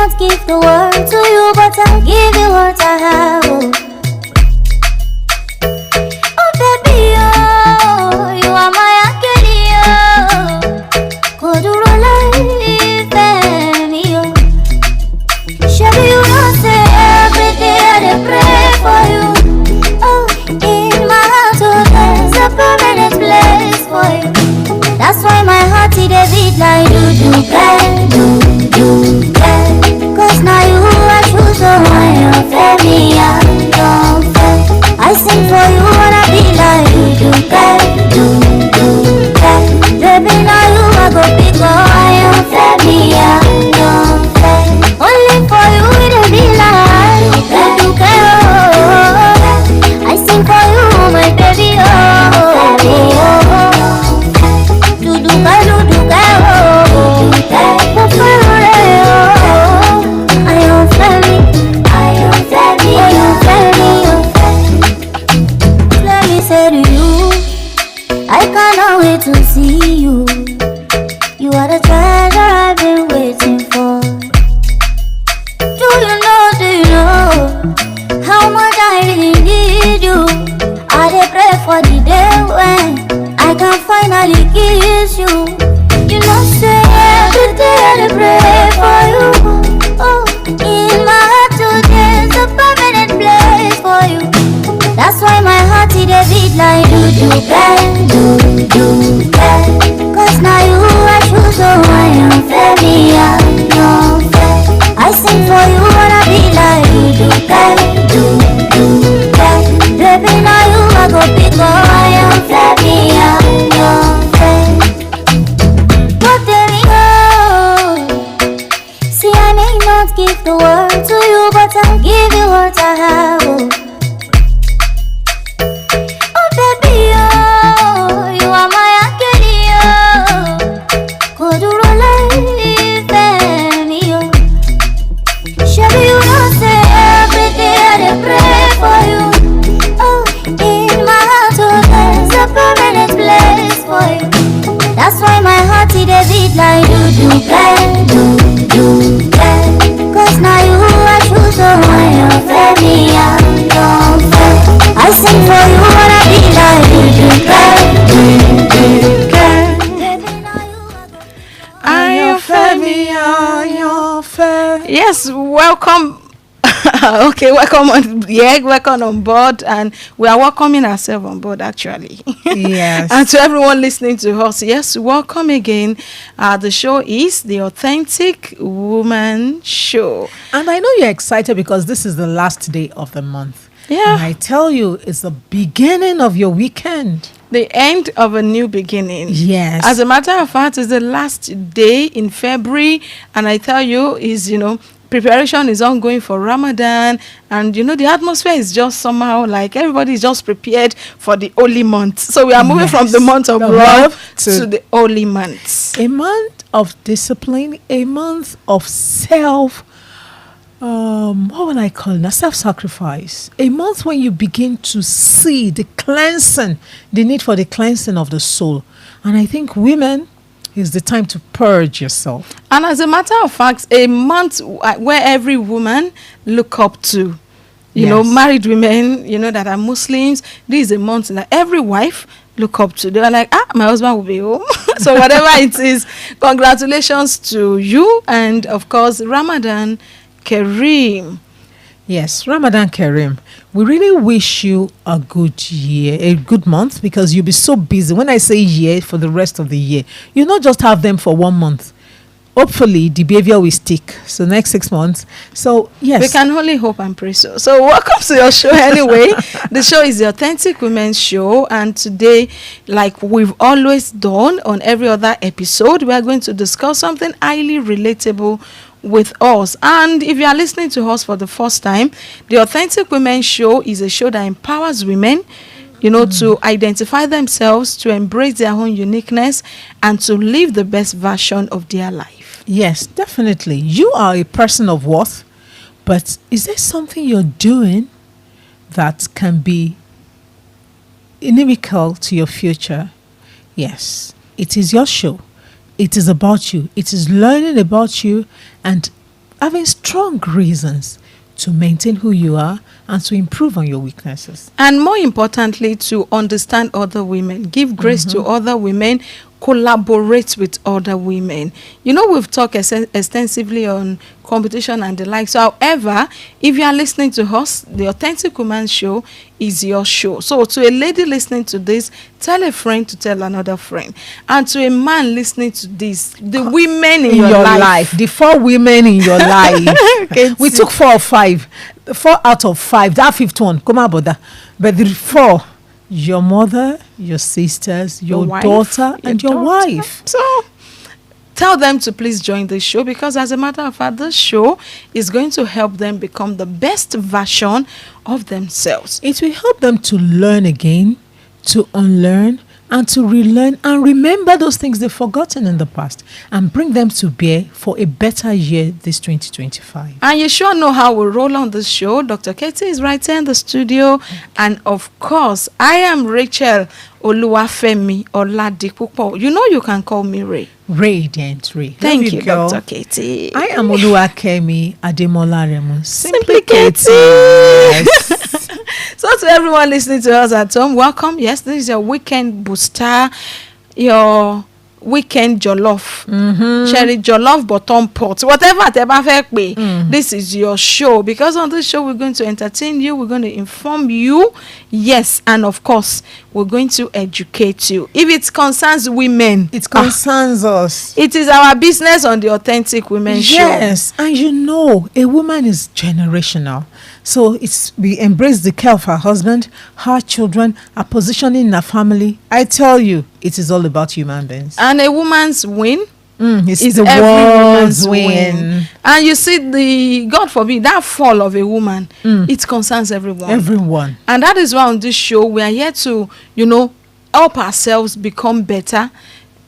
not give the world to you, but I'll give you what I have. Oh baby, oh, you are my angel, oh. Koduro life, me, oh. Shabby, you know say every day I dey pray for you. Oh, in my heart, oh, there's a permanent place for you. That's why my heart is a beat like do. Cause now you are true, so I am fair, me, I don't fair. I sing for you, wanna be like you do. Baby, now you are go big, oh, I am fair, me, I don't fair. Only for you, it'll be like you do, oh. I sing for you, my baby, oh. To see you, you are the treasure I've been waiting for. Do you know how much I really need you? I dey pray for the day when I can finally kiss you. You know say every day I dey pray for you. Oh, in my heart today is a permanent place for you. That's why my heart is a beat like do. Cause now you are true, so I am fair, me, I don't fair. I sing for you, wanna be like you do. Baby, now you are go big, oh, I am fair, me, I don't fair. But there we go. See, I may not give the world to you, but I'll give you what I have. Oh. That's why my heart is a beat like do. Cause now you are true, so I am fair, me, I don't fair. I sing for you, wanna be like I am fair, me, I am fair. Yes, welcome. Okay, welcome on board, and we are welcoming ourselves on board actually. Yes. And to everyone listening to us, yes, welcome again. The show is the Authentic Woman Show, and I know you're excited because this is the last day of the month. Yeah, and I tell you, it's the beginning of your weekend. The end of a new beginning. Yes. As a matter of fact, it's the last day in February, and I tell you, preparation is ongoing for Ramadan, and the atmosphere is just somehow like everybody is just prepared for the holy month. So we are moving from the month of love to the holy months. A month of discipline, a month of what would I call it? Self-sacrifice. A month when you begin to see the need for the cleansing of the soul. And I think women, is the time to purge yourself. And as a matter of fact, a month where every woman look up to, married women, that are Muslims. This is a month that every wife look up to. They are like, my husband will be home. So whatever it is, congratulations to you. And of course, Ramadan Kareem. Yes, Ramadan Kareem. We really wish you a good year, a good month, because you'll be so busy. When I say year, for the rest of the year, you not just have them for 1 month. Hopefully, the behavior will stick. So next 6 months. So, yes. We can only hope and pray so. So, welcome to your show anyway. The show is the Authentic Women's Show. And today, like we've always done on every other episode, we are going to discuss something highly relatable with us. And if you are listening to us for the first time, the Authentic Women's Show is a show that empowers women, to identify themselves, to embrace their own uniqueness, and to live the best version of their life. Yes, definitely. You are a person of worth, but is there something you're doing that can be inimical to your future? Yes, it is your show. It is about you. It is learning about you and having strong reasons to maintain who you are and to improve on your weaknesses. And more importantly, to understand other women, give grace to other women, collaborate with other women. You know, we've talked extensively on competition and the like. So, however, if you are listening to us, the Authentic Woman Show is your show. So, to a lady listening to this, tell a friend to tell another friend. And to a man listening to this, the women in your life. The 4 women in your life. We took 4 or 5. 4 out of 5. That 5th one, come on, brother. But the 4, your mother, your sisters, your daughter, and your wife. So tell them to please join the show, because as a matter of fact, this show is going to help them become the best version of themselves. It will help them to learn again, to unlearn, and to relearn and remember those things they've forgotten in the past and bring them to bear for a better year this 2025. And you sure know how we roll on this show. Dr. Katie is right here in the studio. And of course, I am Rachel Oluwafemi Oladipupo. You know you can call me Ray. Radiant Ray. Thank you, Dr. Katie. I am Oluwakemi Ademolaremu. Simply Katie. Yes. So to everyone listening to us at home, welcome. Yes, this is your weekend booster, your weekend jollof, cherry jollof bottom pot, whatever. This is your show, because on this show we're going to entertain you, we're going to inform you, yes, and of course we're going to educate you. If it concerns women, it concerns us. It is our business on the Authentic Women Show. Yes, and you know, a woman is generational. So we embrace the care of her husband, her children, her positioning in her family. I tell you, it is all about human beings. And a woman's win is the world's win. And you see, God forbid, that fall of a woman, it concerns everyone. Everyone. And that is why on this show, we are here to, help ourselves become better.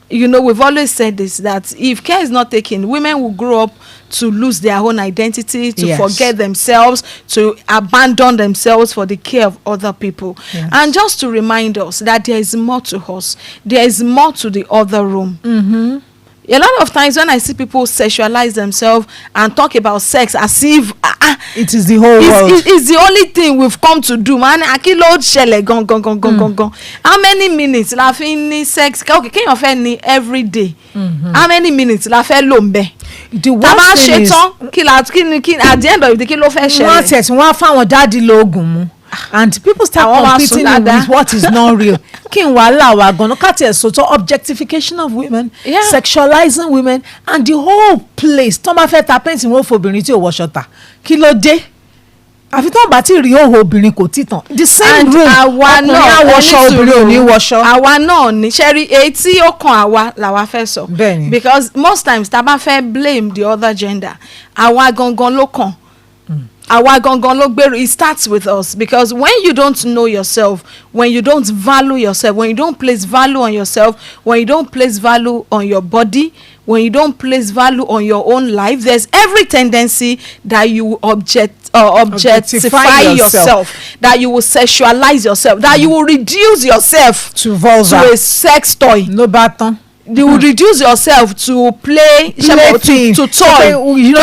We've always said this, that if care is not taken, women will grow up to lose their own identity, to forget themselves, to abandon themselves for the care of other people. Yes. And just to remind us that there is more to us. There is more to the other room. A lot of times when I see people sexualize themselves and talk about sex as if it is the whole world. It's the only thing we've come to do, man. How many minutes la fi ní sex? Okay, can you offer ni every day? How many minutes la fẹ́ lò ńbẹ̀? The worst thing is, at the end of the day, kí ló fẹ́ ṣẹlẹ̀? Wọ́n fáwọn dáàdi lóògùn mu. And people start competing with what is not real. Objectification of women, sexualizing women, and the whole place. The same room. Àwa náà ní ṣẹ́rí èyí tí ó kàn àwa làwa fẹ́ sọ. Because most times tá bá fẹ́ blame the other gender, àwa gangan ló kàn. It starts with us, because when you don't know yourself, when you don't value yourself, when you don't place value on yourself, when you don't place value on your body, when you don't place value on your own life, there's every tendency that you will objectify yourself, that you will sexualize yourself, that you will reduce yourself to a sex toy. No baton. You will reduce yourself to play to toy. You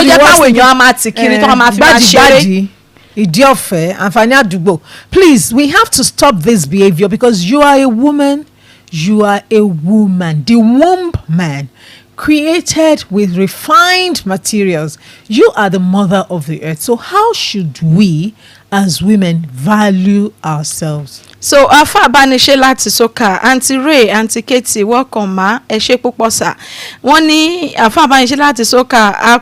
know, please, we have to stop this behavior, because you are a woman. You are a woman. The womb man, created with refined materials. You are the mother of the earth. So how should we as women value ourselves? So afa abanise láti soka, Aunty Ray, Aunty Katie, welcome ma, ẹ ṣé púpọ̀ sà. Wọ́n ní afa abanise láti soka, a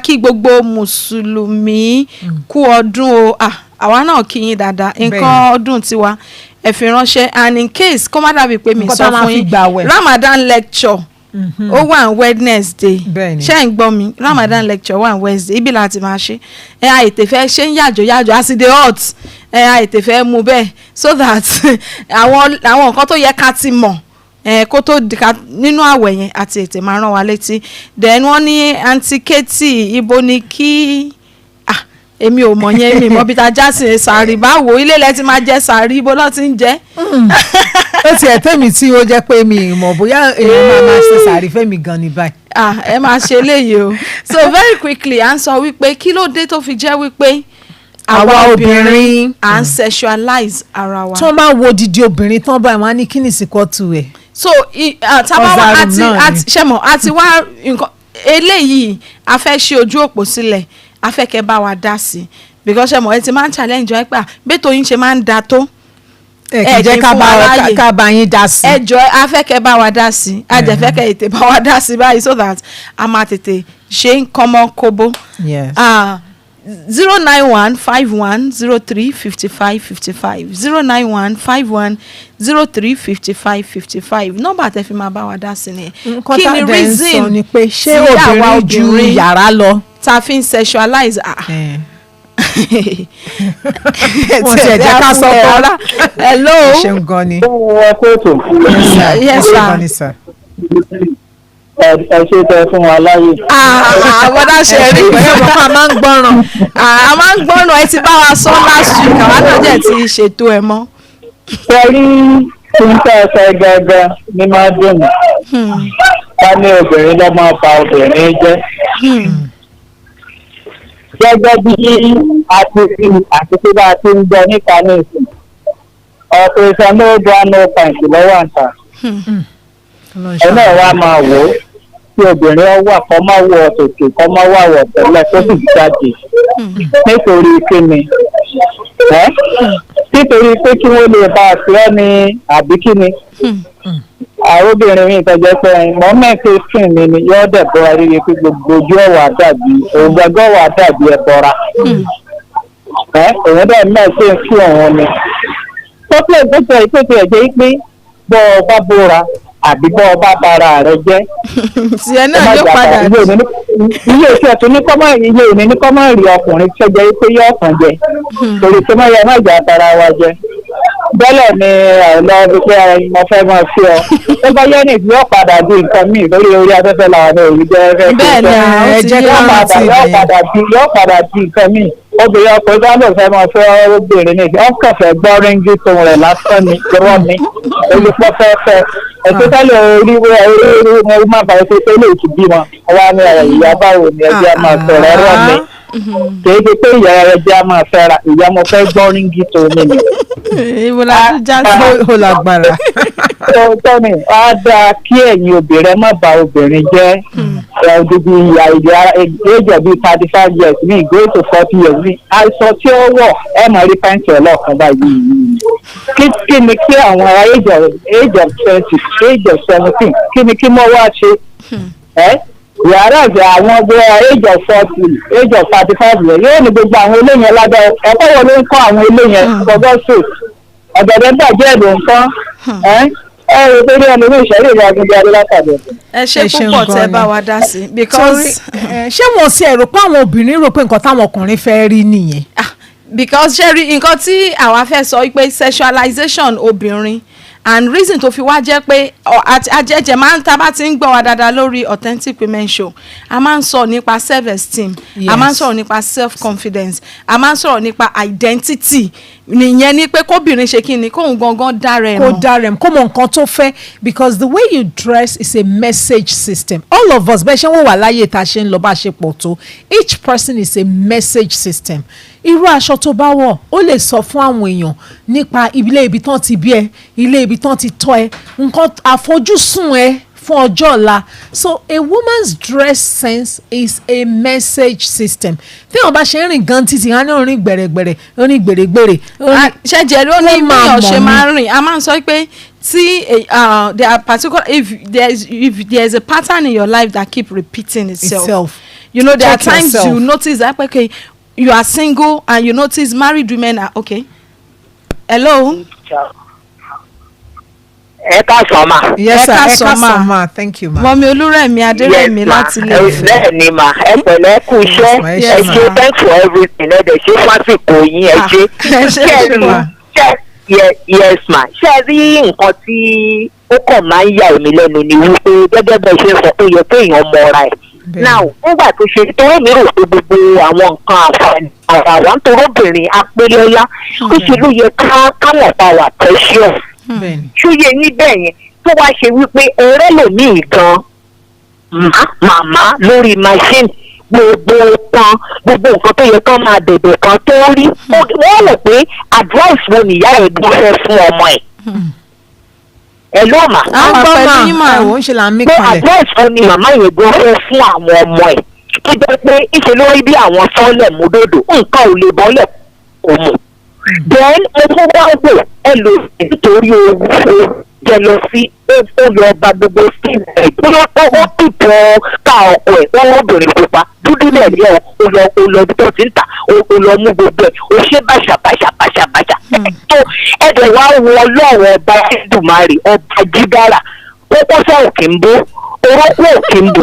kí gbogbo mùsùlùmí kú ọdún o. Àwa náà kí yín dáadáa. Nǹkan ọdún tiwa ẹ fi ránṣẹ́, and in case kó má dàbí pé mi sọ fún yín, Ramadan lecture ó wà on Wednesday. Ṣé ń gbọ́ mi? Ramadan lecture wà on Wednesday. Ibi láti máa ṣe. Àìtè fẹ́ ṣe ń yàjò as e dey hot. Àìtè fẹ́ mú bẹ́ẹ̀, so that àwọn nǹkan tó yẹ ká ti mọ̀ kó tó nínú àwẹ̀ yẹn àti ètè máa rán wa létí. Then wọ́n ní Aunty Katie, ibo ni kí èmi ò mọ̀ yẹn mi mọ̀ bí ta jásìn sàárì báwo ilé ilẹ̀ ti máa jẹ sàárì ibo lọ́ ti ń jẹ. ó ti ẹ̀ tẹ́mi tí ó jẹ́ pé mi mọ̀ bóyá èèyàn máa ṣe sàárì fẹ́mi gan ni báyìí. ẹ máa ṣe eléyìí o. So very quickly à ń sọ wípé kí ló dé tó fi jẹ́ wípé àwa obìnrin à ń sexualize ara wa. tí wọ́n bá wo didi obìnrin tán báyìí wọ́n á ní kí ni ìsìnkọ́ tu ẹ̀. So tábàwá àti wá nǹkan eléyìí a fẹ́ ṣe ojú òpó sílẹ̀ a fẹ́ kẹ́ bá wa dá sí because ṣe mọ̀ ẹ ti máa ń challenge ẹ pé bẹ́tò yín ṣe máa ń da tó. ẹ jẹ́ ká bá yín dá sí. ẹ jọ a fẹ́ kẹ́ bá wa dá sí a jẹ́ fẹ́ kẹ́ ètè bá wa dá sí báyìí so that a máa tètè ṣe ń kọ́mọ́ kóbó. 09151035555 09151035555 nọ́mbà tẹ́ fi máa bá wa dá sí ni. kí ni reason ni pé ṣé obìnrin ju yàrá lọ ta fi ń sexualize wọ́n ti ẹ̀jẹ̀ ká sọ tọ́lá. Hello. ṣeun gan ni. Yes sir. ẹ ṣe tẹ fún wa láyè. àbọ̀dá ṣe rí ìpínlẹ̀ ọ̀pọ̀ a máa ń gbọ́ràn. a máa ń gbọ́ràn ẹ ti bá wa sọ last week àwa náà jẹ́ ti ṣètò ẹ̀ mọ́. Sẹ́rí tí ń tẹ́ ẹsẹ̀ gẹ́gẹ́ ní máa dùn mí. Ká ní obìnrin lọ́ máa ba obìnrin jẹ́. Gẹ́gẹ́ bí àti tí bá a ti ń gbọ́ níta ní ìsìn. Operation no bra no pant lọ́wọ́ àǹtà. Ẹ náà wá máa wò ó tí obìnrin wà kọ́ máa wọ òkè kọ́ máa wà wọ̀ tẹ́lẹ̀ tó sì jáde. Nítorí kíni? Nítorí pé kí wọ́n lè bá a ṣe ọ́ ní àbí kíni? Àwọn obìnrin mi ìtọ́jú pé mọ́mẹ́ǹtì skin mi ni yóò dẹ̀ bọ́ra rírí pé gbogbo ojú ọ̀wà dàbí òǹgbẹ́gbẹ́ ọ̀wà dàbí ẹ̀bọra. Òun dẹ̀ mẹ́ẹ̀sì ń fún òun ni. Tọ́pẹ́ ìgbésẹ̀ ìpèsè ẹ̀jẹ̀ pé bọ́ ọ bá bóra àbí bọ́ ọ bá bara rẹ jẹ́. Tiẹ̀ náà yóò padà ilé iṣẹ́ tó ní kọ́mọ́ ilé ìní ní kọ́mọ́ ìrì ọkùnrin tó jẹ́ pé yóò kàn jẹ. Torí tó máa yẹ má jà tara wa jẹ. Bẹ́lẹ̀ ni àìlọ́ bí pé mo fẹ́ máa fi ọ. Tó bá yẹ ní yóò padà di nǹkan míì lórí orí afẹ́fẹ́ làwọn náà òbí jẹ́ fẹ́. Bẹ́ẹ̀ni ẹ jẹ́ ká máa ti yóò padà di nǹkan míì. Obìnrin ọkùnrin tó ń lò fẹ́ máa fẹ́ obìnrin ní ọkàn fẹ́ gbọ́ ríngì tó rẹ̀ lásán ni irọ́ ni olùpọ̀ fẹ́fẹ́ ẹ̀sẹ̀ tẹ́lẹ̀ orí máa bàrẹ̀ pé lè ti bímọ wá ní ìyá báwo ni ẹjẹ́ máa sọ̀rọ̀ ẹ̀rọ mi kìí ṣe pé ìyá ẹjẹ́ máa fẹ́ra ìyá mo fẹ́ gbọ́ ríngì tó ní mi. ìwòlá tó já sí lágbára. tọ́ni á dáa kí ẹ̀yin obìnrin má bà obìnrin jẹ́ ẹ̀ẹ́dùbí ẹ̀jẹ̀ bíi 35 years ní going to 40 years ní àìsàn tí ó wọ̀ ẹ̀ máa rí pẹ́ǹtì ọlọ́ọ̀kan báyìí. Kí ni kí àwọn age of 20 age of 17 kí ni kí mọ́ wá ṣe? Yàrá ìgbà àwọn ọgbẹ́ age of 40 age of 35 yẹn yóò ní gbogbo àwọn eléyẹn lábẹ́ ẹ̀kọ́ wo ló ń kọ́ àwọn eléyẹn gbọ́dọ̀ sùn ọ̀gẹ̀dẹ̀ bàjẹ́ ẹ̀dùn nǹkan ẹ̀rọ tó rí ẹni ní ìṣẹ́lẹ̀ ìlú agbègbè adélátàbẹ̀. ẹ ṣe púpọ̀ tẹ́ bá wa dá sí because ṣé wọn sì ẹ̀rọ pé àwọn obìnrin rò pé nǹkan táwọn ọkùnrin fẹ́ rí nìyẹn. because ṣe rí nǹkan tí àwa fẹ́ sọ pé sexualization obìnrin and reason tó fi wá jẹ́ pé àjẹjẹ máa ń tá bá ti ń gbọ́ wa dáadáa lórí authentic women show a máa ń sọ nípa self esteem a máa ń sọ̀rọ̀ nípa self confidence a máa ń sọ̀rọ̀ nípa identity nìyẹn ni pé kóbìnrin ṣe kí ni kóun gangan dára ẹ̀ mọ̀. kó dára ẹ̀ mọ̀ kó mọ nǹkan tó fẹ́ because the way you dress is a message system all of us bẹ́ẹ̀ ṣé wọ́n wà láyé tá a ṣe ń lọ bá a ṣe pọ̀ tó each person is a message system irú aṣọ tó bá wọ̀ ó lè sọ fún àwọn èèyàn nípa ilé ibi tán ti bí ẹ ilé ibi tán ti tọ́ ẹ nǹkan àfojúsùn ẹ fún ọjọ́ ọ̀la so a woman's dress sense is a message system tí wọn bá ṣe ń rìn gan títí wọn á ní orin gbẹ̀rẹ̀gbẹ̀rẹ̀ orin gbèrègbèrè. ṣẹ́jẹ̀ ló ní bí ọ̀ṣẹ́ máa ń rìn a máa ń sọ pé tí there are particular if there is a pattern in your life that keep repeating itself. You know there are times you notice that okay you are single and you notice married women are okay. Hello. Ẹ káàsán ma. Yes sir, ẹ káàsán ma. Thank you ma. Mọ̀mí Olúrẹ̀mí Adérẹ̀mí láti ilé Ifẹ̀. Bẹ́ẹ̀ ni ma, ẹ pẹ̀lẹ́ kú iṣẹ́, ẹ ṣe thanks for everything, ẹ dẹ̀ ṣe fásitì yín, ẹ ṣe. Yes ma, ṣé ẹ rí nǹkan tí ó kàn máa ń yà èmi lẹ́nu ni wípé gẹ́gẹ́ bẹ́ẹ̀ ṣe ń sọ pé yẹ kéèyàn mọra ẹ̀. now nígbà tó ṣe torí mi rò pé gbogbo àwọn nǹkan àǹfààní ọ̀rọ̀ àwọn torí obìnrin apẹ́lẹ́lá ó ṣe ló yẹ káwọn bá wà precious ṣóyè níbẹ̀ yẹn tó wá ṣe wípé ẹrẹ́ lòmíì gan màmá lórí machine gbogbo nǹkan tó yẹ kán máa bẹ̀bẹ̀ kan tó rí wọ́n rò pé advice wo nìyá ẹ̀ gbọ́ fẹ́ fún ọmọ ẹ̀. ẹ ló mà. àwọn pẹ̀lú yín mà wọ́n ṣe là ń mí pé kalẹ̀. advice wo ni màmá yẹn gbọ́ fẹ́ fún àwọn ọmọ ẹ̀ tó jẹ́ pé ìṣe lórí bí àwọn sọ́ọ̀lẹ̀ múdòdò nǹkan ò lè bọ́lẹ̀ kò mọ̀. then mo tún wá wò ẹ lò nítorí owó jẹ lọ sí ó lọ ba gbogbo fíìmù ẹ̀ tó lọ ó tìbọn ká ọkọ ẹ̀ wọ́n lóbìnrin pupa dúdú náà ní ọ ó lọ bí tó ti ń tà ó lọ mú gbogbo ẹ̀ ó ṣe bàṣà tó ẹ̀dẹ̀ wá wọ ọlọ́run ọba ẹ̀dùnmarè ọba jígára kókó sẹ́ òkè ń bó orókó òkè ń bó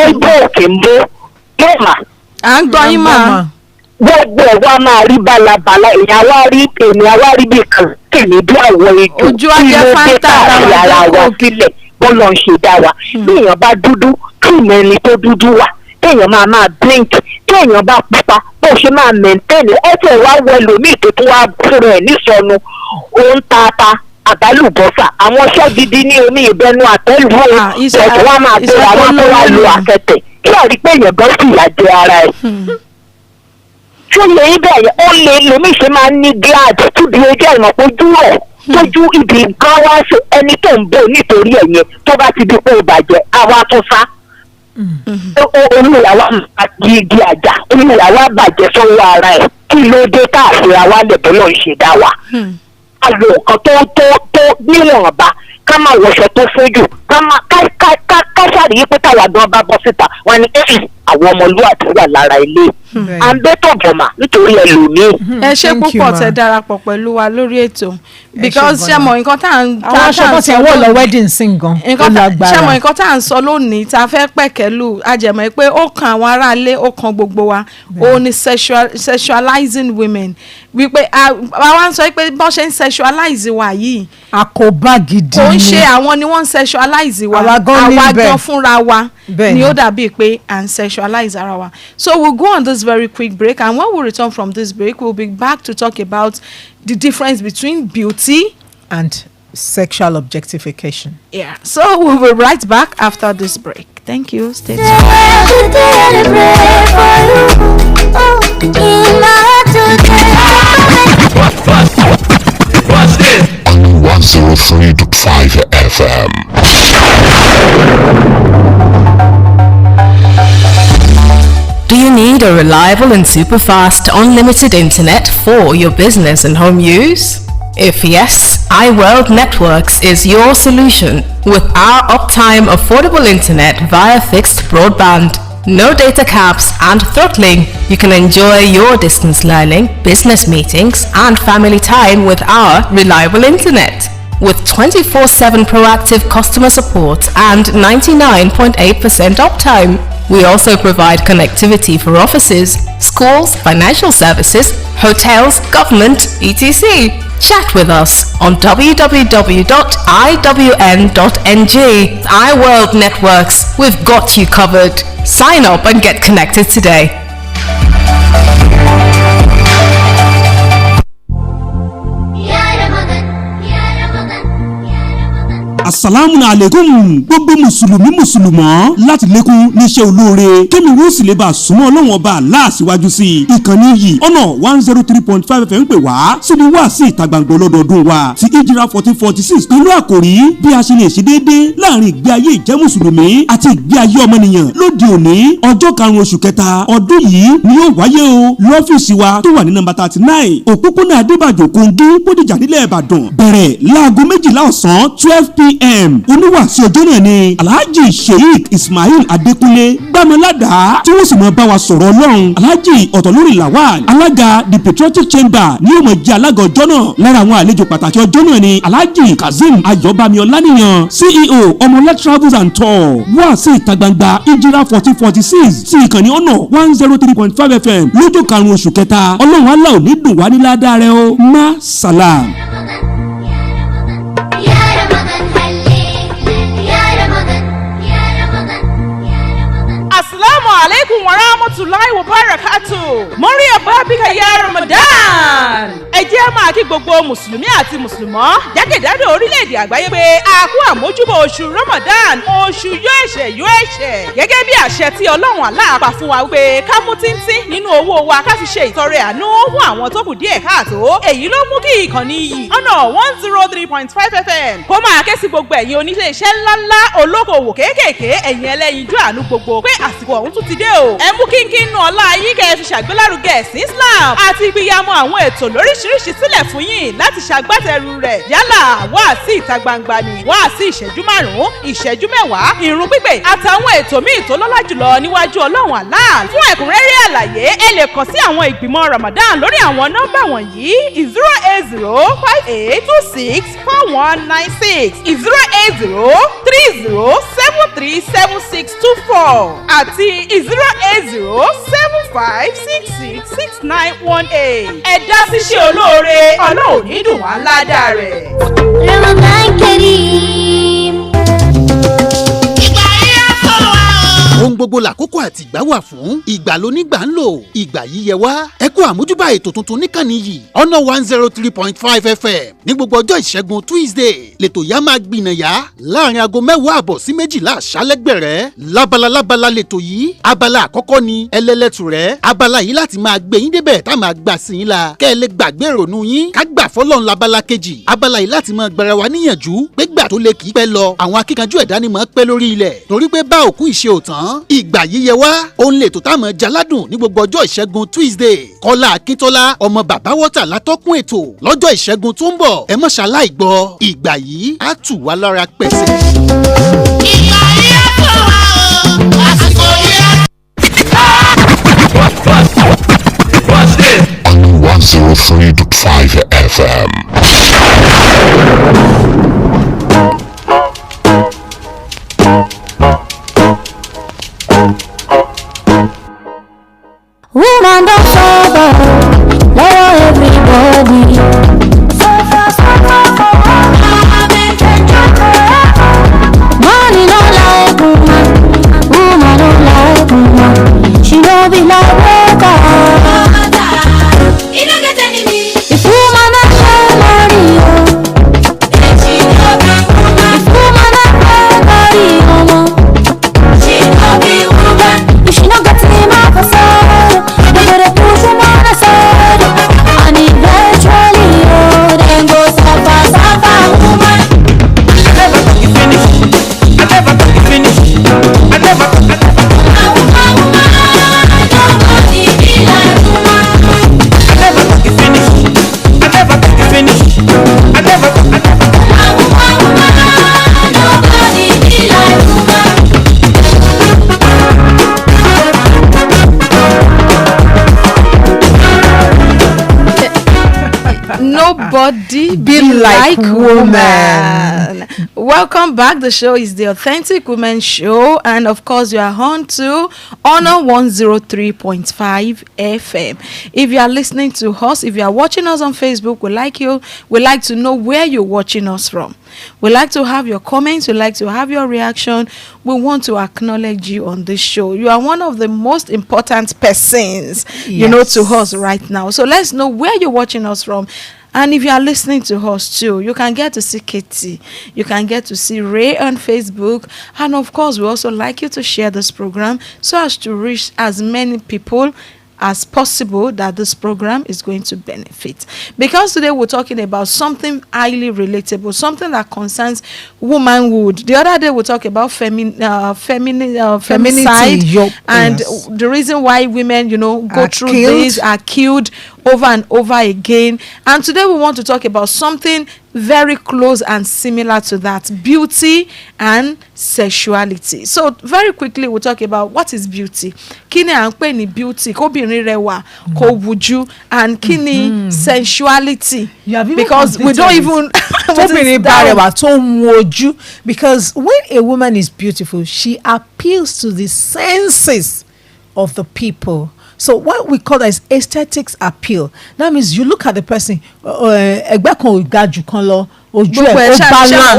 ẹgbẹ́ òkè ń bó yóò mà. à ń gbọ́ yín mà. gbogbo ẹ̀ wá máa rí balabala èèyàn wá rí bí kan kìíní bí àwọn ejò ojú ajẹ́ fáńtà ara wa sílẹ̀ bọ́lọ̀ ń ṣe dá wa bí èèyàn bá dúdú kí mẹ́ni tó dúdú wà téèyàn máa blink téèyàn bá pupa bó ṣe máa maintain ẹ̀jẹ̀ wá wọ ẹlòmíì tó tún wá fúnra ẹ̀ nísọnù òun tata àbálùbọ́sà àwọn iṣẹ́ gidi ní omi ìbẹnu àtẹ́lù ọ̀tún wá máa gbé àwọn tó wá lo àkẹtẹ̀ kí àrí pé èèyàn gan fìyà jẹ ara ẹ̀. tí ó lè ibẹ̀ yẹn ó lè lómi ṣe máa ń ní glad túbi ojú ẹ̀ràn ojú rẹ̀ tójú ibi nǹkan wá sí ẹni tó ń bò nítorí ẹ̀yẹn tó bá ti di pé ó bàjẹ́ àwa tó sá. olùyàwó àti igi àjà olùyàwó àbàjẹ́ sọ́wọ́ ara ẹ̀ kí ló dé káàfin àwa lẹ̀bọ́ náà ń ṣe dá wa. àlò nǹkan tó níwọ̀nba ká máa wọṣọ tó fojú ká ṣàríyí pé táwa gan bá bọ́ síta wọn ni àwọn ọmọlúwàbí wà lára ilé à ń bẹ́tọ̀ bọ̀mà nítorí ẹlòmíì. ẹ ṣe púpọ̀ tẹ darapọ̀ pẹ̀lú wa lórí ètò because ṣe mọ̀ nǹkan tá à ń àwọn aṣọ tí wọ́n lọ wedding sing gan ó lágbára. ṣe mọ̀ nǹkan tá à ń sọ lónìí tá a fẹ́ pẹ̀kẹ́lù ajẹ̀mọ̀ pé ó kan àwọn aráalé ó kan gbogbo wa ó ní sexualizing women wípé àwa ń sọ pé bọ́n ṣe ń sexualize wa yìí àkóbá gidi kò ń ṣe àwọn ni wọ́n ń sexualize wa àwa gan fúnra wa ni ó dàbí pé à ń sexualize ara wa. So we'll go on this very quick break, and when we return from this break we'll be back to talk about the difference between beauty and sexual objectification. Yeah, so we'll be right back after this break. Thank you. Stay tuned. What's this? On 103.5 FM. Do you need a reliable and super fast unlimited internet for your business and home use? If yes, iWorld Networks is your solution with our uptime affordable internet via fixed broadband. No data caps and throttling. You can enjoy your distance learning, business meetings, and family time with our reliable internet. With 24/7 proactive customer support and 99.8% uptime. We also provide connectivity for offices, schools, financial services, hotels, government, etc. Chat with us on www.iwn.ng. iWorld Networks, we've got you covered. Sign up and get connected today. asalaamu aleykum gbogbo mùsùlùmọ́ láti lékún níṣẹ́ olóore kémi wọ́n sì lè bá súnmọ́ ọlọ́wọ́n ọba Allah síwájú sí i ìkànnì yìí ọ̀nà 103.5 FM pè wá síbi wá sí ìta gbangba lọ́dọọdún wa ti ìjìrà 1446 pẹ̀lú àkòrí bí a ṣe lè ṣe déédéé láàrin ìgbé ayé ìjẹ́ mùsùlùmí àti ìgbé ayé ọmọnìyàn lóde òní ọjọ́ 5 oṣù kẹta ọdún yìí ni yóò wáyé o lọ́fíìsì wa tó wà ní nọ́mbà 39 òpópónà adébàjò Kogi Bódìjà nílẹ̀ Ìbàdàn bẹ̀rẹ̀ láago 12 ọ̀sán 12 p.m. oníwàásí ọjọ́ náà ni alhaji sheikh ismail adekunle gbàmọ́ládàá tí wọ́n sì máa bá wa sọ̀rọ̀ ọlọ́run alhaji ọ̀tọ̀lórí lawal alága the patriotic chamber ní yóò máa jẹ́ alága ọjọ́ náà lára àwọn àlejò pàtàkì ọjọ́ náà ni alhaji kazeem ayọ̀bámi ọláníyàn ceo ọmọlá travels and tour wá sí ìta gbangba ìjìrà 1446 sí ìkànnì ọ̀nà 103.5 fm lọ́jọ́ 5 oṣù kẹta ọlọ́run aláwọ̀ ní dùn wá ní ládàá rẹ o má salam. Assalamu alaikum wa rahmatullahi wa barakatuh. Mọ́ríyàbá bíkà ya Ramadan. Ẹ jẹ́ máa kí gbogbo Mùsùlùmí àti Mùsùlùmọ́ jákèjádò orílẹ̀-èdè àgbáyé pé a kú àmójúbọ̀ oṣù Ramadan, oṣù yóò ẹ̀ṣẹ̀. Gẹ́gẹ́ bí àṣẹ tí Ọlọ́run Allah pa fún wa pé ká mú tíntín nínú owó wa ká fi ṣe ìtọrẹ àánú fún àwọn tó kù díẹ̀ káàtó. Èyí ló mú kí ìkànnì yìí ọ̀nà 103.5 FM kó máa ké sí gbogbo ẹ̀yin oníṣẹ́ iṣẹ́ ńláńlá olókoòwò kéékèèké ẹ̀yin ẹlẹ́yinjú àánú gbogbo pé àsìkò ọ̀hún tún ti dé o. Ẹ mú kínkín nù ọlá yín kẹ́ ẹ fi ṣàgbélárugẹ ẹ̀sìn Islam àti ìgbéyàmọ́ àwọn ètò lóríṣiríṣi sílẹ̀ fún yín láti ṣàgbátẹrù rẹ̀. Yálà wáàsí ìta gbangba ni, wáàsí ìṣẹ́jú 5, ìṣẹ́jú 10, ìrun pípé àtàwọn ètò míì tó lọ́lá jùlọ níwájú Ọlọ́run Allah. Fún ẹ̀kúnrẹ́rẹ́ àlàyé ẹ lè kàn sí àwọn ìgbìmọ̀ Ramadan lórí àwọn nọ́mbà wọ̀nyí 08058264196, 08030737624 àti 08075666918. Ẹ dá síṣẹ́ olóore, Ọlọ́run ní dùn wá ládàá rẹ̀. Ramadan Kari. Ohun gbogbo làkókò àti ìgbà wà fún, ìgbà lónígbà ń lò, ìgbà yíyẹ wá. Ẹ kú àmójúbà ètò tuntun níkànnì yìí ọ̀nà 103.5 FM ní gbogbo ọjọ́ ìṣẹ́gun Tuesday lètò yá máa gbìnàyà láàrin aago 10 àbọ̀ sí 12 àṣálẹ́ gbẹ̀rẹ́. Lábala lètò yìí, abala àkọ́kọ́ ni ẹlẹ́lẹ́tù rẹ̀. Abala yìí láti máa gbé yín débẹ̀ tá máa gbà sí yín la kẹ́ ẹ lè gbàgbé ìrònú yín ká gbà fọ́lọ́run. Labala kejì, abala yìí láti máa gbára wa níyànjú pé gbà tó lè kì í pẹ́ lọ, àwọn akíkanjú ẹ̀dá ni máa pẹ́ lórí ilẹ̀ torí pé bá òkú ìṣe òtán. Ìgbà yíyẹ wá òun lè tó tá mọ̀ jaládùn ní gbogbo ọjọ́ ìṣẹ́gun Tuesday. Kọ́lá Akíntọ́lá ọmọ bàbá wọ́tà látọ́kùn ètò lọ́jọ́ ìṣẹ́gun tó ń bọ̀. Ẹ má ṣaláì gbọ́, ìgbà yìí á tù wá lára pẹ̀sẹ̀. Ìgbà yìí á tó wá o, àsìkò yìí á. On 103.5 FM. Woman don't suffer, let everybody suffer for money don't like woman don't like woman. She don't be like water. You don't get enemy. If woman not share money, if woman not pay money, she don't be woman. If she not get him off her side, they gotta push him on her side, and eventually, then go suffer woman. I never thought you finish. Nobody be like woman. Welcome back. The show is the Authentic Women Show, and of course you are on to Honor 103.5 FM. If you are listening to us, if you are watching us on Facebook, we like to know where you're watching us from. We like to have your comments. We like to have your reaction. We want to acknowledge you on this show. You are one of the most important persons, to us right now. So let's know where you're watching us from. And if you are listening to us too, you can get to see Katie. You can get to see Ray on Facebook. And of course, we also like you to share this program so as to reach as many people as possible that this program is going to benefit. Because today we're talking about something highly relatable, something that concerns womanhood. The other day we talked about feminicide, and the reason why women, go through this, are killed over and over again. And today we want to talk about something very close and similar to that: beauty and sexuality. So very quickly we'll talk about what is beauty. Kini anpe ni beauty ko binrin rewa ko wuju, and kini sensuality, because we don't even because when a woman is beautiful, she appeals to the senses of the people. So what we call as aesthetics appeal. That means you look at the person, ojú ẹ̀ ó balance.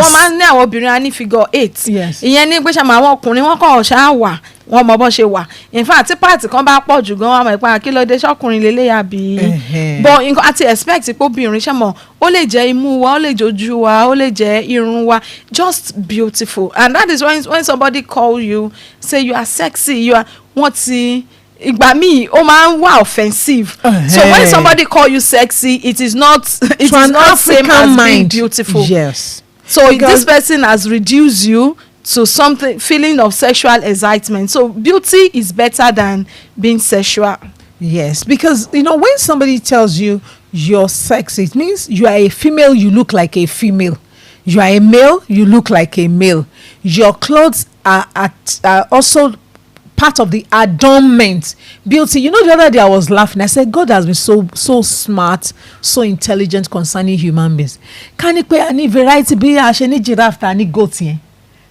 wọ́n máa ń ní àwọn obìnrin á ní figure 8. Yes. ìyẹn ní pé ṣe àwọn ọkùnrin wọn kàn ṣáà wà wọ́n mọ bó ṣe wà. in fact tí páàtì kan bá pọ̀ jù gan wọ́n mọ̀ pé kí ló dé ṣọ́kùnrin lélẹ́yà bí. but nǹkan àti expect pé obìnrin ṣe mọ̀ ó lè jẹ́ imú wa ó lè jẹ́ ojú wa ó lè jẹ́ irun wa just beautiful, and that is when somebody call you say you are sexy, you are wọ́n ti ìgbà míì ó máa ń wá offensive. So when somebody call you sexy, it is not same as being beautiful. Yes. So this person has reduced you to something feeling of sexual excitement. So beauty is better than being sexual. Yes, because when somebody tells you you're sexy, it means you are a female, you look like a female. You are a male, you look like a male. Your clothes are also part of the adornment. Beauty. The other day I was laughing. I said, God has been so smart, so intelligent concerning human beings. Can it be any variety be a sheni giraffe ta ni goat yẹn?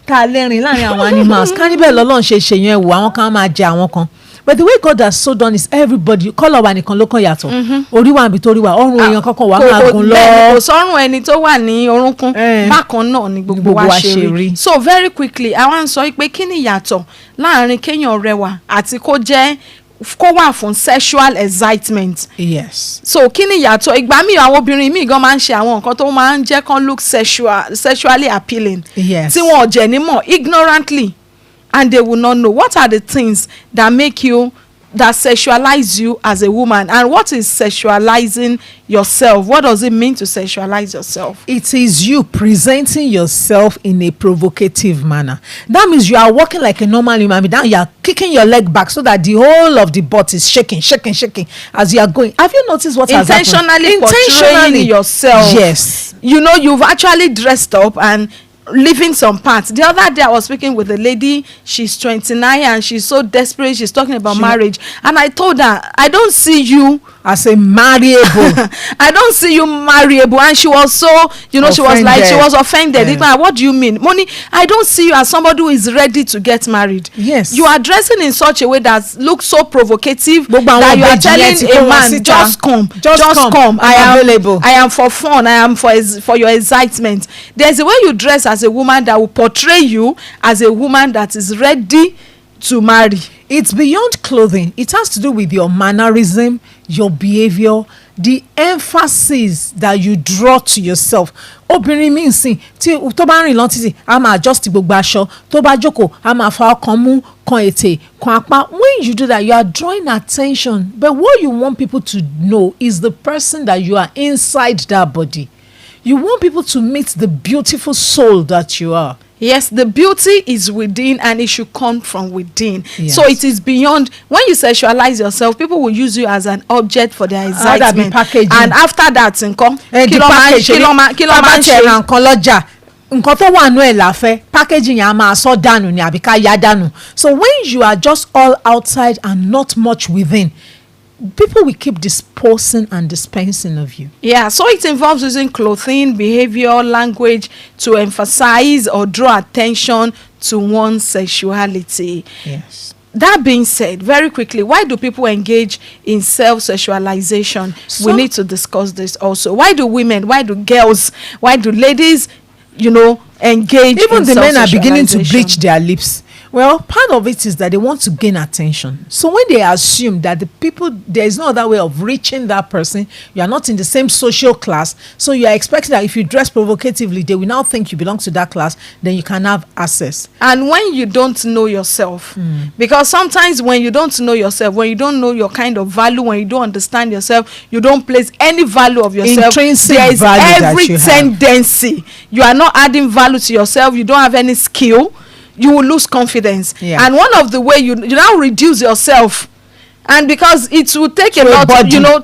Ta lẹ́rìn láàrin àwọn animals. Can it be lọ́lọ́run ṣe yẹn wò àwọn kan máa jẹ àwọn kan. But the way God has so done is everybody colour wa nìkan ló kàn yàtọ̀. Orí wa níbi tó rí wa ọrùn èèyàn kankan wà máa gùn lọ. Kò sọ́rùn ẹni tó wà ní orúnkún bákan náà ni gbogbo wa ṣe rí. So very quickly àwọn sọ pé kí ni ìyàtọ̀ láàrin kéèyàn rẹwà àti kó wà fún sexual excitement. Yes. So kí ni ìyàtọ̀ ìgbà míì àwọn obìnrin míì gan máa ń ṣe àwọn nǹkan tó máa ń jẹ́ kán look sexually appealing. Yes. Tí wọn ò jẹ́ nímọ̀ ignorantly. And they will not know what are the things that sexualize you as a woman, and what is sexualizing yourself. What does it mean to sexualize yourself? It is you presenting yourself in a provocative manner. That means you are walking like a normal human being. Now you are kicking your leg back so that the whole of the butt is shaking as you are going. Have you noticed what has happened? Intentionally portraying yourself. Yes. You've actually dressed up and leaving some parts. The other day I was speaking with a lady, she's 29 and she's so desperate, she's talking about marriage, and I told her, I don't see you as a marriable. I don't see you marriable. And she was so, she was offended. Yeah. What do you mean? Money, I don't see you as somebody who is ready to get married. Yes. You are dressing in such a way that looks so provocative that you are telling a man, just come. I am available. I am for fun. I am for your excitement. There's a way you dress as a woman that will portray you as a woman that is ready to marry. It's beyond clothing. It has to do with your mannerism, your behavior, the emphasis that you draw to yourself. Obìnrin mi nsìn tí tó bá rìn lọ títì a máa adjust gbogbo aṣọ, tó bá jókòó a máa fa ọkàn mú, kan ètè, kan apá. When you do that, you are drawing attention. But what you want people to know is the person that you are inside that body. You want people to meet the beautiful soul that you are. Yes, the beauty is within and it should come from within. Yes. So it is beyond. When you sexualize yourself, people will use you as an object for their excitement. And after that, nǹkan tó wà nù ẹ̀ láfẹ́ packaging yẹn a máa sọ dànù ni àbí ká yá dànù. So when you are just all outside and not much within, people will keep disposing and dispensing of you. Yeah, so it involves using clothing, behavior, language to emphasize or draw attention to one's sexuality. Yes. That being said, very quickly, why do people engage in self-sexualization? We need to discuss this also. Why do women, why do girls, why do ladies, engage even in the men are beginning to self-sexualization? bleach their lips. Well, part of it is that they want to gain attention. So when they assume that there is no other way of reaching that person, you are not in the same social class, so you are expecting that if you dress provocatively, they will now think you belong to that class, then you can have access. And when you don't know yourself, because sometimes when you don't know yourself, when you don't know your kind of value, when you don't understand yourself, you don't place any value of yourself. Intrinsic there is value every that you tendency. have. You are not adding value to yourself. You don't have any skill. You will lose confidence. Yeah. And one of the way you now reduce yourself, and because it will take a lot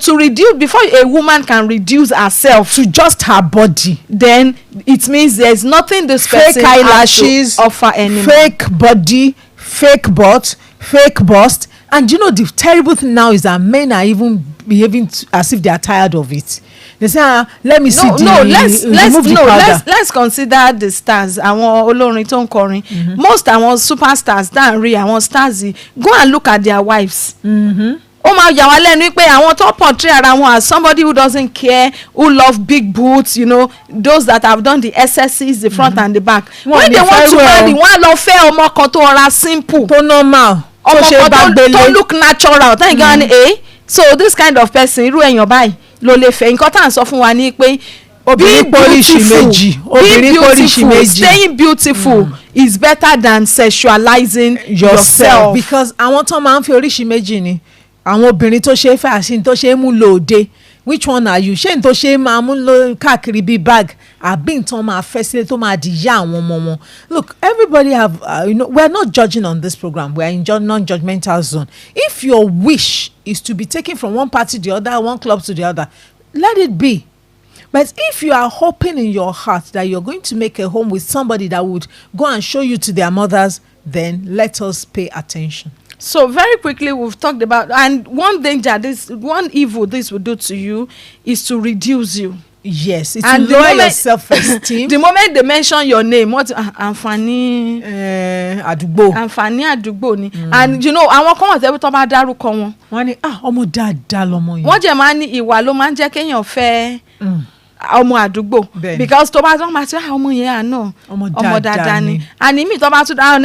to reduce, before a woman can reduce herself to just her body, then it means there's nothing this fake person eyelashes, has to offer anymore. Fake body, fake butt, fake bust. And the terrible thing now is that men are even behaving as if they are tired of it. They say, let me see let's consider the stars. Àwọn olórin tó ń kọrin. Most àwọn superstars that rí àwọn stars, go and look at their wives. ó máa yà wá lẹ́nu pé àwọn tó portray ara wọn as somebody who doesn't care, who love big boots, you know, those that have done the SSCs, the front and the back. When they want to marry, wọ́n á lọ fẹ́ ọmọ kan tó ọra simple, tó normal, tó ṣe bá gbélé, tó look natural. Thank God. So this kind of person, irú èèyàn báyìí ló lè fẹ́. Nǹkan tá à ń sọ fún wa ní pé be beautiful, staying beautiful is better than sexualizing yourself. Because àwọn tó máa ń fi oríṣi méjì ni àwọn obìnrin tó ṣe é fẹ́ àti tó ṣe é mú lòde. Which one are you? Ṣé n tó ṣe é máa mú lọ káàkiri bíi bag àbí n tó máa fẹ́ sílé tó máa di ìyá àwọn ọmọ wọn? Look, everybody have we're not judging on this program. We're in non-judgmental zone. If your wish is to be taken from one party to the other, one club to the other, let it be. But if you are hoping in your heart that you're going to make a home with somebody that would go and show you to their mothers, then let us pay attention. So very quickly, we've talked about, and one danger, one evil this will do to you is to reduce you. Yes, it's to lower your self-esteem. The moment they mention your name, what àǹfààní àdúgbò ni. And you know, àwọn kan wọ́n tẹ́wọ́ tó bá dárúkọ wọn. Wọ́n ní ọmọ dáadáa lọmọ yẹn. Wọ́n jẹ́ máa ní ìwà ló máa ń jẹ́ kéèyàn fẹ́ ọmọ àdúgbò. Because tó bá tán máa ti ọmọ yẹn àná ọmọ dáadáa ni. And ìmí tó bá tún dáhùn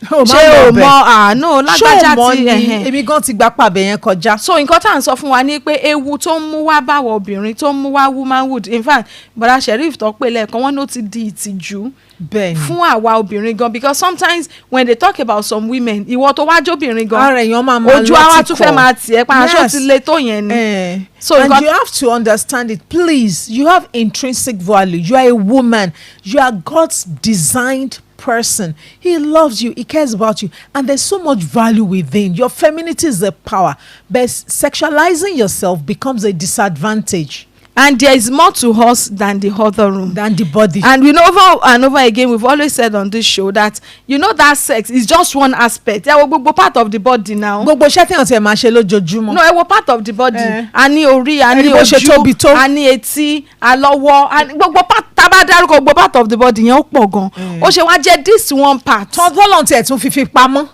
ṣé o mọ no lágbájá tí èmi gan ti gbà pàbẹ yẹn kọjá. So nǹkan tá à ń sọ fún wa ni pé ewu tó ń mú wá báwọ obìnrin, tó ń mú wá womanhood, in fact bọ́dà Sheriff tó pé lẹ́ẹ̀kan wọ́n ló ti di ìtìjú fún àwa obìnrin gan, because sometimes when they talk about some women, ìwọ tó wájú obìnrin gan ojú àwa tún fẹ́ máa tiẹ̀ pa aṣọ ti le tó yẹn ni. So and you have to understand it, please. You have intrinsic value. You are a woman. You are God's designed person. He loves you, he cares about you, and there's so much value within. Your femininity is a power, but sexualizing yourself becomes a disadvantage. And there is more to us than the other room, than the body. And we know over and over again, we've always said on this show that that sex is just one aspect. Ẹ wo gbogbo part of the body now. Gbogbo iṣẹ́ tí wọ́n ti máa ṣe lójoojúmọ́. No, ẹ wo part of the body. A ní orí, a ní ojú, a ní etí, a lọ́wọ́, gbogbo part tábà dárúkọ gbogbo part of the body yẹn ó pọ̀ gan. Ó ṣe wá jẹ́ this one part. Tọ́lọ́n tiẹ̀ tún fi pamọ́.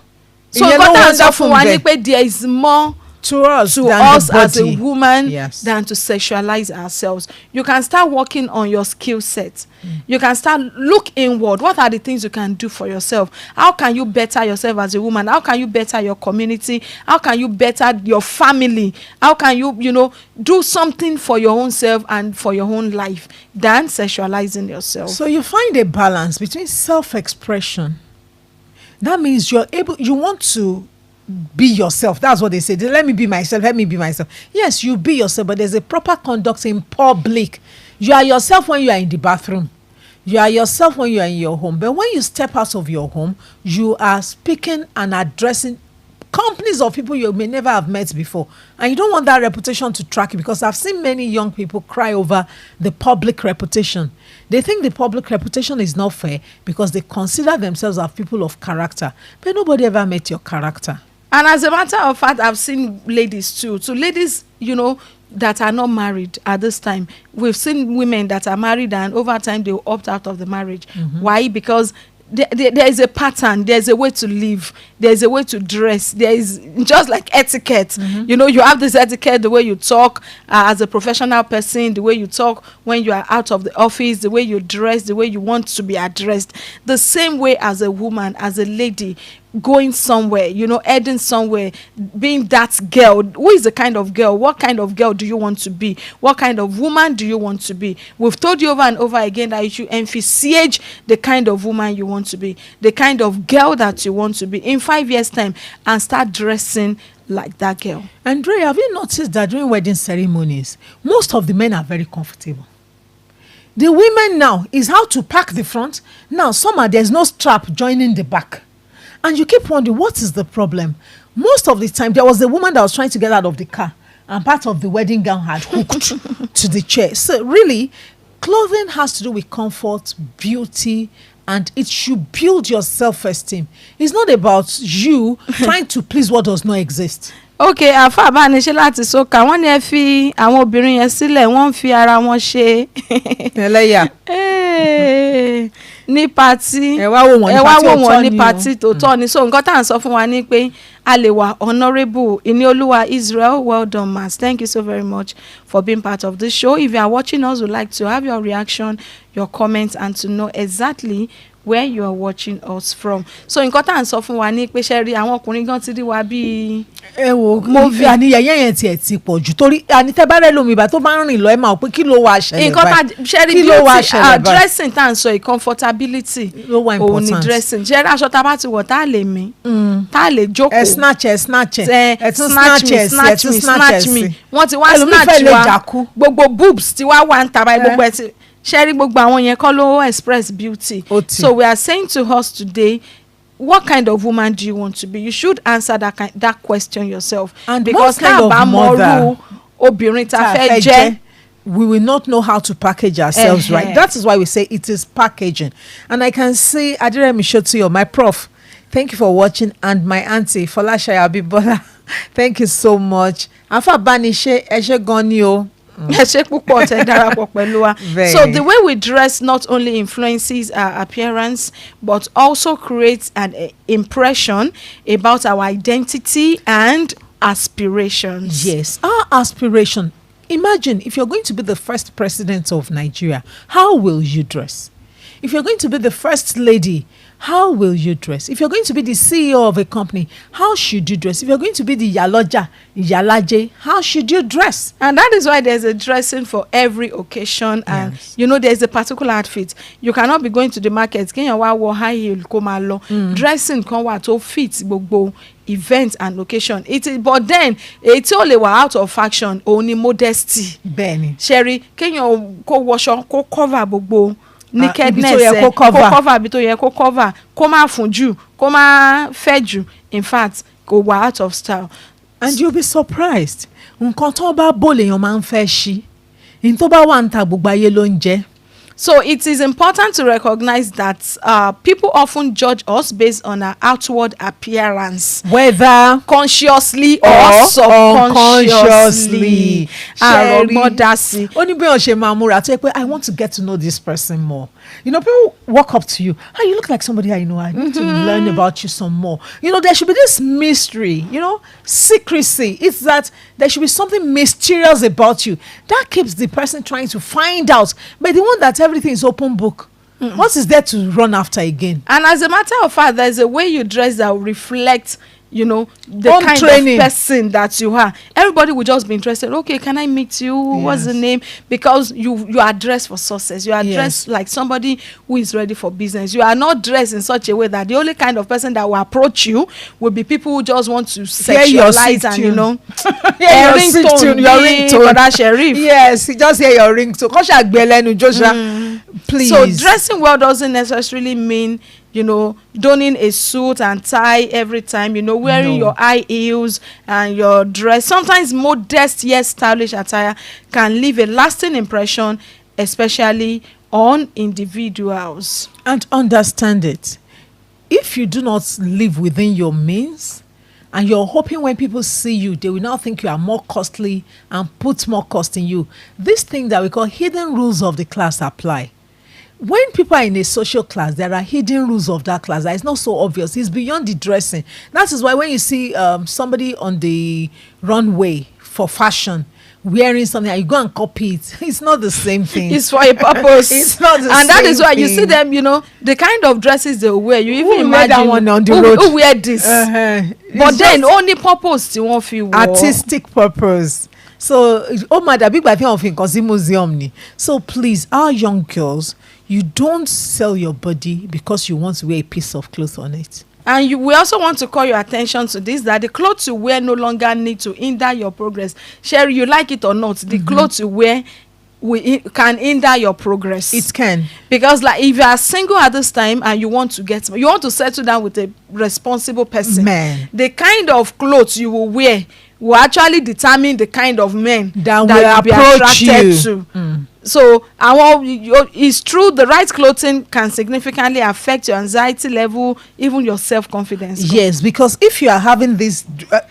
So nǹkan tá à ń sọ fún wa ni pé there is more to us as a woman than to sexualize ourselves. You can start working on your skill set. You can start look inward. What are the things you can do for yourself? How can you better yourself as a woman? How can you better your community? How can you better your family? How can you do something for your own self and for your own life than sexualizing yourself? So you find a balance between self-expression. That means you want to be yourself. That's what they say. Let me be myself. Let me be myself. Yes, you be yourself, but there's a proper conduct in public. You are yourself when you are in the bathroom. You are yourself when you are in your home. But when you step out of your home, you are speaking and addressing companies of people you may never have met before. And you don't want that reputation to track you, because I've seen many young people cry over the public reputation. They think the public reputation is not fair because they consider themselves as people of character. But nobody ever met your character. And as a matter of fact, I've seen ladies too. So ladies, that are not married at this time. We've seen women that are married and over time they will opt out of the marriage. Why? Because there is a pattern, there's a way to live, there's a way to dress, there is just like etiquette. You have this etiquette, the way you talk as a professional person, the way you talk when you are out of the office, the way you dress, the way you want to be addressed. The same way as a woman, as a lady, going somewhere, heading somewhere, being that girl. Who is the kind of girl? What kind of girl do you want to be? What kind of woman do you want to be? We've told you over and over again that you should emphasize the kind of woman you want to be, the kind of girl that you want to be in 5 years' time, and start dressing like that girl. Andre, have you noticed that during wedding ceremonies, most of the men are very comfortable? The women now is how to pack the front. Now, there's no strap joining the back. And you keep wondering, what is the problem? Most of the time, there was a woman that was trying to get out of the car, and part of the wedding gown had hooked to the chair. So really, clothing has to do with comfort, beauty, and it should build your self-esteem. It's not about you trying to please what does not exist. Okay, àfa àbániṣe láti sọ́ka wọ́n ní ẹ fi àwọn obìnrin yẹn sílẹ̀, wọ́n ń fi ara wọn ṣe ẹlẹ́yà ní pati, ẹ wá wò wọ́n ní pati tó tọ́ ni. So nǹkan tá à ń sọ fún wa ni pé Alewa Honorable Inioluwa Israel. Well done, Mas. Thank you so very much for being part of this show. If you are watching us, we'd like to have your reaction, your comments, and to know exactly where you are watching us from. So nǹkan tá à ń sọ fún wa ní pé ṣe rí àwọn ọkùnrin gan ti rí wa bí. ẹ wo àní yẹyẹ yẹn tiẹ̀ ti pọ̀ jù torí àní tẹ́ bá rẹ̀ lómi ìbá tó bá ń rìn lọ ẹ máa pé kí ló wá ṣẹlẹ̀ báyìí. nǹkan tá ṣe rí beauty dressing tá à ń sọ comfortability òun ni dressing ṣe rí aṣọ tá a bá ti wọ̀ tá a lè mí tá a lè jókòó. ẹ snatch me wọ́n ti wá snatch wa gbogbo boobs ti wá wà ń tàbá gbogbo ẹ ti. Sherry gbogbo àwọn yẹn kọ́ ló express beauty. So we are saying to us today, what kind of woman do you want to be? You should answer that question yourself. And because kind of mother obìnrin ta fẹ́ jẹ́, we will not know how to package ourselves right. That is why we say it is packaging. And I can see Adiremi Shotuyo, my prof. Thank you for watching, and my auntie Folashaya Abibola. Thank you so much. Afa Banishe Eshe Gonio. So the way we dress not only influences our appearance but also creates an impression about our identity and aspirations. Yes, our aspiration. Imagine if you're going to be the first president of Nigeria, how will you dress? If you're going to be the first lady, how will you dress? If you're going to be the CEO of a company, how should you dress? If you're going to be the Yalaje, how should you dress? And that is why there's a dressing for every occasion. And there's a particular outfit. You cannot be going to the market. High heel, dressing to fit gbogbo event and location. But then it's only out of fashion, only modesty. Benny. Sherry, can you wash cover gbogbo nakedness cover bí tó yẹ kó cover kó má fún jù kó má fẹ́ jù, in fact go out of style. And you'll be surprised nǹkan tó bá bò lèèyàn máa ń fẹ́ ṣí in tó bá wà ń ta gbogbo ayé ló ń jẹ́. So it is important to recognize that people often judge us based on our outward appearance, whether consciously or subconsciously. Ó ní bí wọ́n ṣe máa múra tó yẹ pé I want to get to know this person more. People walk up to you. You look like somebody I know. I need to learn about you some more. There should be this mystery, secrecy. It's that there should be something mysterious about you. That keeps the person trying to find out. But the one that everything is open book. What is there to run after again? And as a matter of fact, there's a way you dress that will reflect the kind of person that you are. Everybody will just be interested. Okay, can I meet you? Yes. What's the name? Because you are dressed for success. You are dressed like somebody who is ready for business. You are not dressed in such a way that the only kind of person that will approach you will be people who just want to sexualize and your ringtone. Yes, just hear your ringtone. Please. So dressing well doesn't necessarily mean donning a suit and tie every time, wearing your high heels and your dress. Sometimes modest yet stylish attire can leave a lasting impression, especially on individuals. And understand it. If you do not live within your means, and you're hoping when people see you, they will now think you are more costly and put more cost in you, this thing that we call hidden rules of the class apply. When people are in a social class, there are hidden rules of that class that is not so obvious. It's beyond the dressing. That is why when you see somebody on the runway for fashion wearing something and you go and copy it, it's not the same thing. It's for a purpose. It's not the same and that is why thing. you see them, the kind of dresses they wear. You even imagine that one on the road. Who wear this. But then only purpose they won't feel artistic purpose. So so please, our young girls, you don't sell your body because you want to wear a piece of cloth on it. And we also want to call your attention to this, that the clothes you wear no longer need to hinder your progress. Sherry, you like it or not, the clothes you wear can hinder your progress. It can. Because if you are single at this time and you want to settle down with a responsible person, the kind of clothes you will wear will actually determine the kind of men that will be attracted to. So it's true, the right clothing can significantly affect your anxiety level, even your self-confidence. Yes, because if you are having this,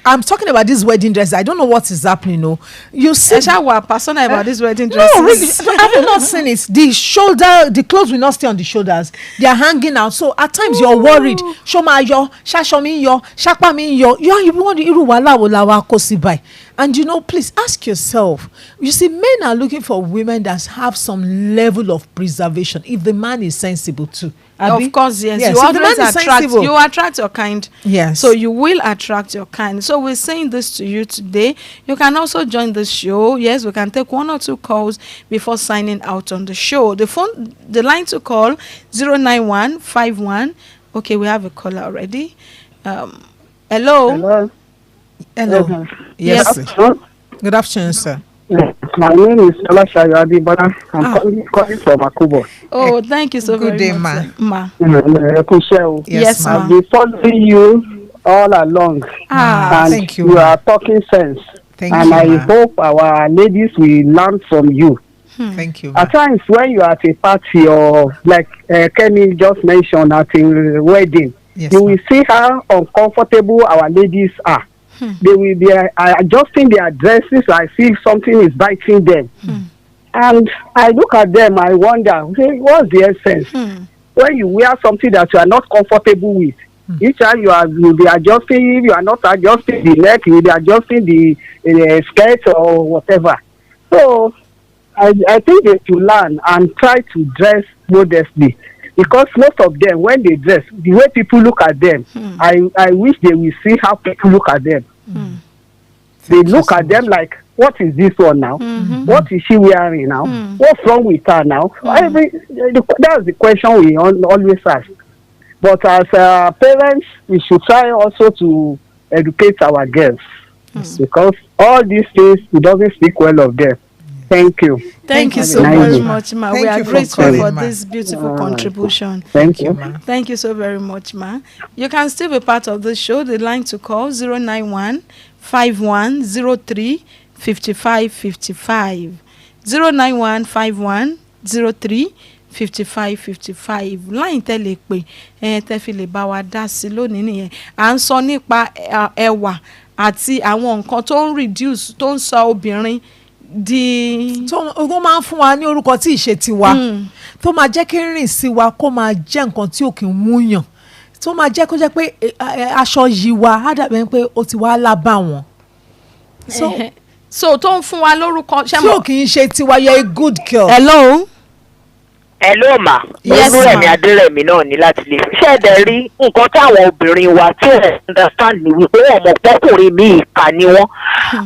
I'm talking about this wedding dress. I don't know what is happening. No, you see, we're passionate about this wedding dress. No, really, have you not seen it? The clothes will not stay on the shoulders. They are hanging out. So at times you're worried. Shoma yo, shashomi yo, shakpami yo. You want iru wala wala kosi by. And please ask yourself. You see, men are looking for women that have some level of preservation. If the man is sensible too. Of course, yes. You attract your kind. Yes. So you will attract your kind. So we're saying this to you today. You can also join the show. Yes, we can take 1 or 2 calls before signing out on the show. The line to call 09151. Okay, we have a caller already. Hello. Hello. Yes. Good afternoon, sir. My name is Olashayo Adibara. I'm calling from Akubo. Oh, thank you so Good very day, much, ma. Yes, ma. I've been following you all along. And thank you. You are talking sense. Thank and you, I ma. hope our ladies will learn from you. Thank you, ma. At times when you are at a party or like Kenny just mentioned at a wedding, Yes, you ma. will see how uncomfortable our ladies are. They will be adjusting their dresses. I feel something is biting them. And I look at them, I wonder, what's the essence? When you wear something that you are not comfortable with, each time you'll be adjusting. If you are not adjusting the neck, you'll be adjusting the skirt or whatever. So I think they should learn and try to dress modestly. Because most of them, when they dress, the way people look at them, I wish they will see how people look at them. They look at them like, what is this one now? What is she wearing now? What's wrong with her now? That's the question we always ask. But as parents, we should try also to educate our girls. Because all these things, it doesn't speak well of them. Thank you. Thank you so very much, ma. We are grateful for this beautiful contribution. Thank you. Thank you so very much, ma. You can still be part of the show. The line to call 091 5103 5555. 091 5103 5555. Line tẹ́lẹ̀ pé tẹ́ fi lè bá wa dá sí lónìí nìyẹn. À ń sọ nípa ẹwà àti àwọn nǹkan tó ń reduce, tó ń sọ obìnrin tó máa ń fún wa ní orúkọ tí ìṣe tiwa, tó máa jẹ́ kí rìn sí wa kó máa jẹ́ nǹkan tí ò kì í múyàn, tó máa jẹ́ kó jẹ́ pé aṣọ yìí wa á dàbẹ̀ pé ó ti wá lábà wọn. So tó ń fún wa lórúkọ tí ò kì í ṣe tiwa, you're a good girl. Hello ma. Yes ma. Olúrẹ̀mí Adérẹ̀mí náà ní láti lè fi ṣẹ́ẹ̀dẹ̀ rí nǹkan táwọn obìnrin wa tí ẹ̀ understand ni wípé wọ́n mọ̀ pọ́kùnrin mi ìkà ni wọ́n.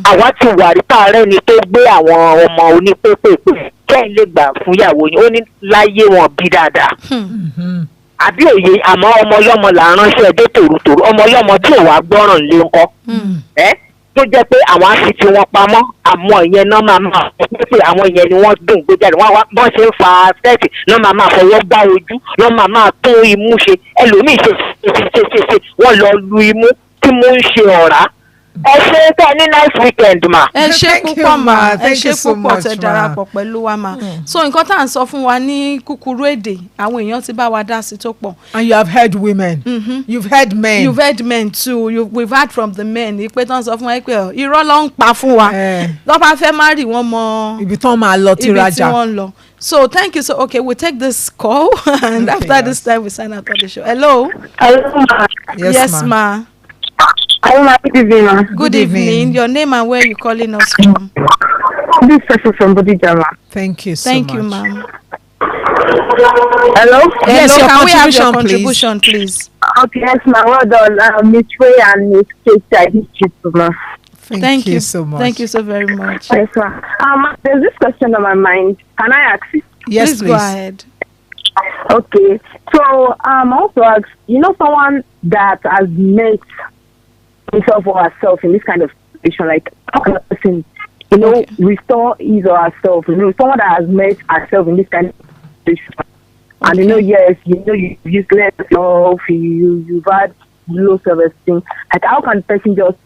Àwa ti wà rí táàrẹ́ ni tó gbé àwọn ọmọ onípépèpè kẹ́hìn lè gbà fún ìyàwó yín, ó ní láyé wọn bí dáadáa. Àbí òye, àmọ́ ọmọ ọlọ́mọ là ń ránṣẹ́ dé tòrútòrú, ọmọ ọlọ́mọ tí ò wá gbọ́ràn lé ńkọ́. Tó jẹ́ pé àwọn á fi tiwọn pamọ́, àmọ́ ìyẹn náà máa pé àwọn ìyẹn ni wọ́n dùn gbé jáde, wọ́n ṣe ń fa fẹ́ẹ̀tì náà máa fọwọ́ gbá ojú, náà máa tún imú ṣe, ẹlòmíì ṣe wọ́n lọ lu imú tí mú ń ṣe ọ̀rá. Ẹ ṣe tẹ ní nice weekend ma. Ẹ ṣe púpọ̀ ma, ẹ ṣe púpọ̀ tẹ darapọ̀ pẹ̀lú wa ma. So nǹkan tá à ń sọ fún wa ní kúkúrú èdè, àwọn èèyàn ti bá wa dá sí tó pọ̀. And you have heard women. You've heard men. You've heard men too. We've heard from the men. Ìpè tán sọ fún wa pé irọ́ ló ń pa fún wa. Lọ́ba fẹ́ má rí wọn mọ ibi tán máa lọ tí rajà. Ibi tí wọ́n lọ. So thank you. So okay, we'll take this call and after this time we sign out for the show. Hello. Hello ma. Yes ma. Hello ma. Good evening ma. Good evening. Your name and where you calling us from? This person from Bodija ma. Thank you so much. Thank you ma'am. Hello. Yes, your can we have your contribution, contribution please? Okay, yes ma. Well done, Miss Ray and Miss Kate. I did you ma. Thank you so much. Thank you so very much. Yes ma. There's this question on my mind. Can I ask it? Yes, please go ahead. Okay. So I also ask, someone that has met himself or herself in this kind of situation, like how can a person, restore his or herself? Someone that has met herself in this kind of situation, and yes, you've used less love, you've had low self-esteem. Like how can a person just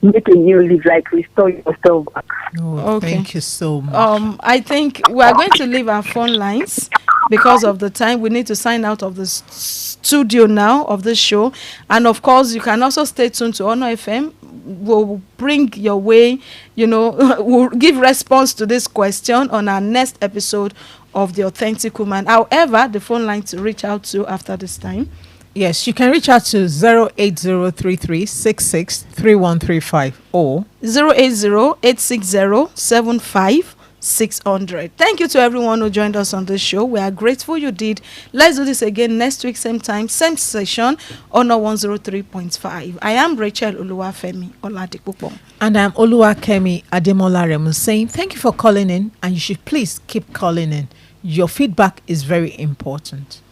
make a new leaf, like restore yourself back. Oh, thank you so much. I think we are going to leave our phone lines because of the time. We need to sign out of the studio now of the show, and of course, you can also stay tuned to Honor FM. We'll bring your way, we'll give response to this question on our next episode of The Authentic Woman. However, the phone line to reach out to after this time. Yes, you can reach out to 08033663135 or 08086075600. Thank you to everyone who joined us on this show. We are grateful you did. Let's do this again next week, same time, same session, Honor 103.5. I am Rachel Oluwafemi Oladipupo. And I'm Oluwakemi Ademola Remu saying thank you for calling in, and you should please keep calling in. Your feedback is very important.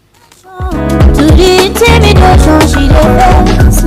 To the intimidation she dey face.